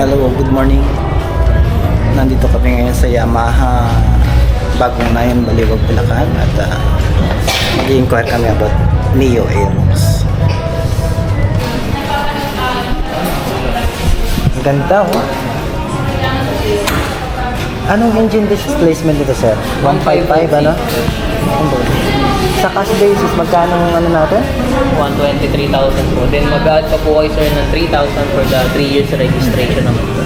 Hello, good morning. Nandito kami ngayon sa Yamaha Bagong Nayon, Baliwag, Bulacan at mag-i-inquire kami about Neo Aerox. Ang ganda, oh. Anong engine displacement dito, sir? 155, ano? Sa cash basis, magkano ano natin? 123,000 po. Then mag-add pa po kayo sir ng 3,000 for the 3 years registration naman po.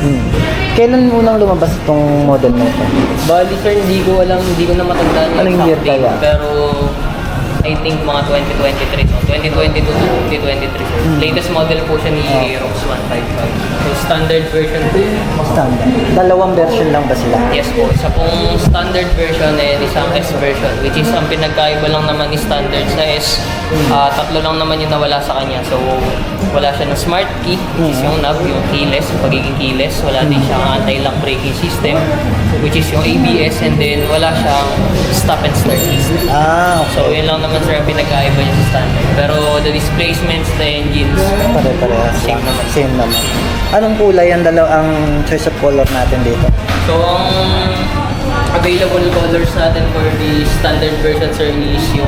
Kailan unang lumabas itong model na ito? Bali sir, hindi ko na matandaan yung Anong year exact date. kaya? Pero I think mga 2023 to 2022 to 2023. Latest model po siya ni Aerox 155. So standard version po. Standard. Dalawang version lang ba sila? Yes po. Isa pong standard version and isang S version. Which is ang pinagkaiba lang naman ni standard sa S. Tatlo lang naman yung nawala sa kanya. So wala siya ng smart key, which is yung knob, yung keyless, yung pagiging keyless. Wala din siyang anti-lock braking system, which is yung ABS, and then wala siyang stop and start system. Okay. So yun lang naman sir ang pinagkaiba niya sa standard. Pero the displacements, the engines, Pare-parehas Same lang. naman. Same naman. Anong kulay ang ang choice of color natin dito? so ang available colors natin for the standard version sir is yung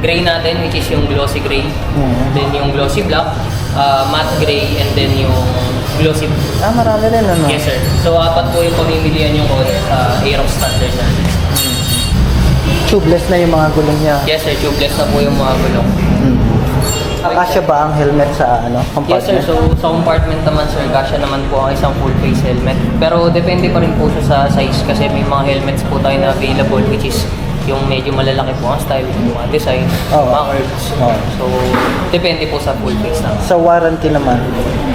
gray natin, which is yung glossy gray, then yung glossy black, matte gray, and then yung glossy blue. Marami rin ano? Yes sir. So apat po yung pamimilian yung color sa Aerox standard natin. Tubeless na yung mga gulong niya. Yes sir, tubeless na po yung mga gulong. Kasya ba ang helmet sa compartment? Yes sir, so sa compartment naman sir, kasya naman po ang isang full face helmet. Pero depende pa rin po siya sa size kasi may mga helmets po tayo na available which is yung medyo malalaki po ang style, yung mga design, mga curves. So depende po sa full face naman. Sa warranty naman?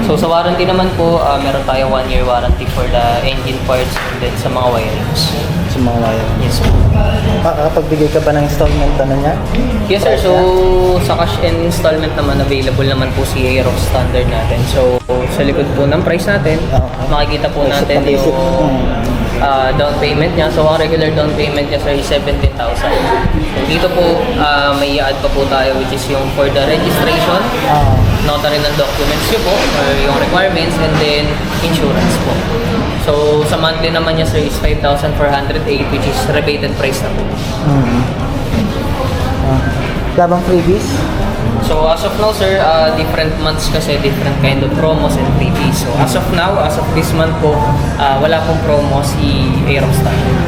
So sa warranty naman po, meron tayo 1 year warranty for the engine parts and then sa mga wirings. Sa mga wire? Yes po. Makakapagbigay ka ba ng installment niya? Yes sir, so sa cash and installment naman available naman po si Aerox standard natin. So sa likod po ng price natin, makikita po natin yung down payment niya. So ang regular down payment niya sir is 17,000. Dito po may i-add pa po tayo which is yung for the registration, notary ng documents niyo po or yung requirements, and then insurance po. So sa monthly naman niya sir is 5,408 which is rebated price na po. Labang freebies? So as of now sir, different months kasi different kind of promos and freebies. So as of now, as of this month po, wala pong promo si Aerox standard.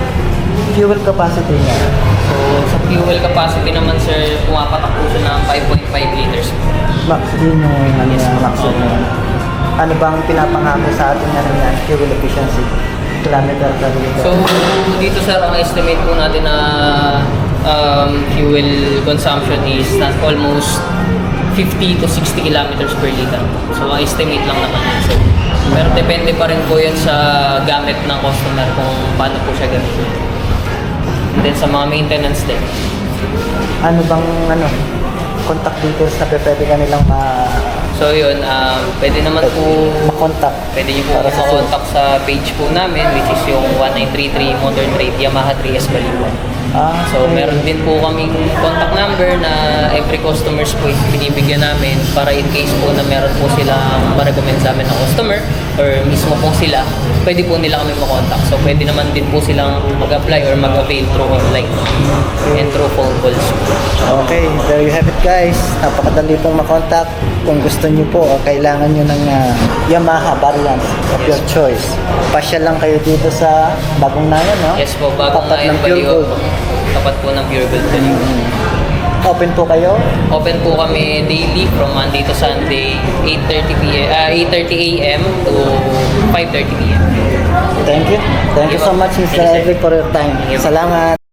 Fuel capacity niya? So sa fuel capacity naman sir, pumapatak po siya ng 5.5 liters. Max din yung maximum. Ano bang pinapangako sa atin yan, fuel efficiency? Kilometer per liter? So dito sir, ang estimate po natin na fuel consumption is not almost 50 to 60 kilometers per liter. So ang estimate lang naman yun. So, pero depende pa rin po yun sa gamit ng customer kung paano po siya gamitin. And then sa mga maintenance din. Ano bang contact details na pwede ka nilang So yun, pwede naman po makontak? pwede niyo po Para sa makontak sa page po namin which is yung 1933 Modern Trade Yamaha 3S Baliwag. So meron din po kaming contact number na every customers po binibigyan namin para in case po na meron po silang ma-recommend sa amin ng customer or mismo po sila, pwede po nila kami makontak. So pwede naman din po silang mag-apply or mag-avail through online and through phone calls. Okay, there you have it guys. Napakadali pong makontak. Kung gusto niyo po o kailangan niyo ng Yamaha variant of your choice, pasyal lang kayo dito sa Bagong Nayon, no? Yes po, Bagong Tapat Nayon ng Pure Baliwag. Gold. Tapat po ng Pure Gold Baliwag. Open po kayo? Open po kami daily from Monday to Sunday, 8:30 a.m. to 5:30 p.m. Thank you. Thank you so much, Mr. Thank you, sir. Edric, for your time. Thank you. Salamat.